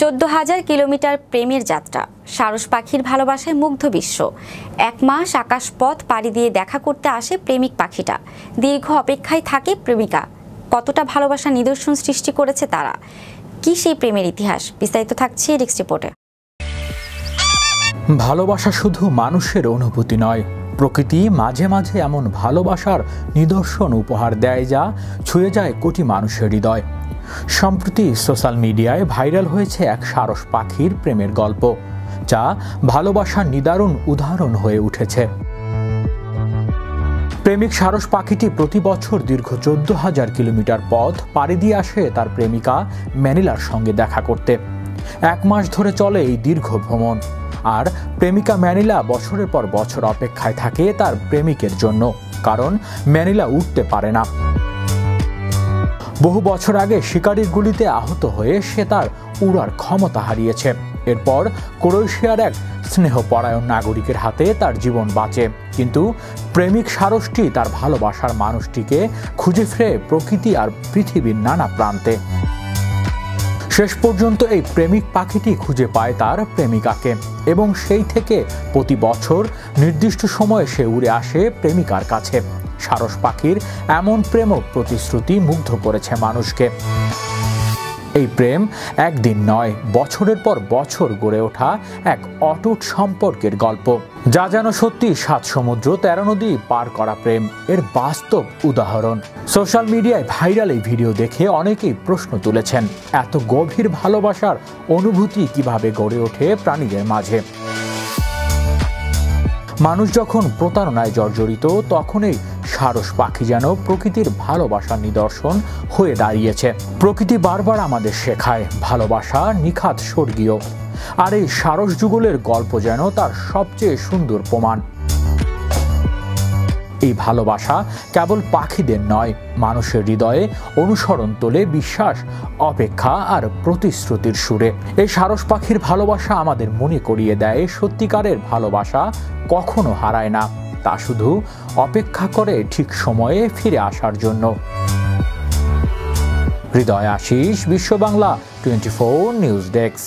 14,000 kilometre প্রেমের যাত্রা, সারস পাখির ভালোবাসায় মুগ্ধ বিশ্ব। 1 মাস আকাশপথ পাড়ি দিয়ে দেখা করতে আসে প্রেমিক পাখিটা। দীর্ঘ অপেক্ষায় থাকে প্রেমিকা। কতটা ভালোবাসা নিদর্শন সৃষ্টি করেছে তারা, কি সেই প্রেমের ইতিহাস? বিস্তারিত থাকছে ডেস্ক রিপোর্টে। ভালোবাসা শুধু মানুষের অনুভূতি নয়, প্রকৃতি মাঝে মাঝে এমন ভালোবাসার নিদর্শন উপহার দেয় যা ছুঁয়ে যায় কোটি মানুষের হৃদয়। সম্প্রতি সোশ্যাল মিডিয়ায় ভাইরাল হয়েছে এক সারস পাখির প্রেমের গল্প, যা ভালোবাসার নিদারুণ উদাহরণ হয়ে উঠেছে। প্রেমিক সারস পাখিটি প্রতি বছর দীর্ঘ 14,000 কিলোমিটার পথ পাড়ি দিয়ে আসে তার প্রেমিকা ম্যানিলার সঙ্গে দেখা করতে। 1 মাস ধরে চলে এই দীর্ঘ ভ্রমণ, আর প্রেমিকা ম্যানিলা বছরের পর বছর অপেক্ষায় থাকে তার প্রেমিকের জন্য, কারণ ম্যানিলা উঠতে পারে না। বহু বছর আগে শিকারির গুলিতে আহত হয়ে সে তার উড়ার ক্ষমতা হারিয়েছে। এরপর ক্রোয়েশিয়ার এক স্নেহপরায়ণ নাগরিকের হাতে তার জীবন বাঁচে, কিন্তু প্রেমিক সারসটি তার ভালোবাসার মানুষটিকে খুঁজে ফিরে প্রকৃতি আর পৃথিবীর নানা প্রান্তে। শেষ পর্যন্ত এই প্রেমিক পাখিটি খুঁজে পায় তার প্রেমিকাকে, এবং সেই থেকে প্রতি বছর নির্দিষ্ট সময়ে সে উড়ে আসে প্রেমিকার কাছে। সারস পাখির এমন প্রেম ও প্রতিশ্রুতি মুগ্ধ করেছে মানুষকে। এই প্রেম একদিন নয়, বছরের পর বছর গড়ে ওঠা এক অটুট সম্পর্কের গল্প, যা যেন সত্যি 7 সমুদ্র 13 নদী পার করা প্রেম এর বাস্তব উদাহরণ। সোশ্যাল মিডিয়ায় ভাইরাল এই ভিডিও দেখে অনেকেই প্রশ্ন তুলেছেন, এত গভীর ভালোবাসার অনুভূতি কিভাবে গড়ে ওঠে প্রাণীদের মাঝে? মানুষ যখন প্রতারণায় জর্জরিত, তখনই সারস পাখি যেন প্রকৃতির ভালোবাসার নিদর্শন হয়ে দাঁড়িয়েছে। প্রকৃতি বারবার আমাদের শেখায় ভালোবাসা নিখাত স্বর্গীয়, আর এই সারস যুগলের গল্প যেন তার সবচেয়ে সুন্দর প্রমাণ। এই ভালোবাসা কেবল পাখিদের নয়, মানুষের হৃদয়ে অনুসরণ তোলে বিশ্বাস, অপেক্ষা আর প্রতিশ্রুতির সুরে। এই সারস পাখির ভালোবাসা আমাদের মনে করিয়ে দেয় সত্যিকারের ভালোবাসা কখনো হারায় না, তা শুধু অপেক্ষা করে ঠিক সময়ে ফিরে আসার জন্য। হৃদয় আশিস, বিশ্ব বাংলা 24 নিউজ ডেস্ক।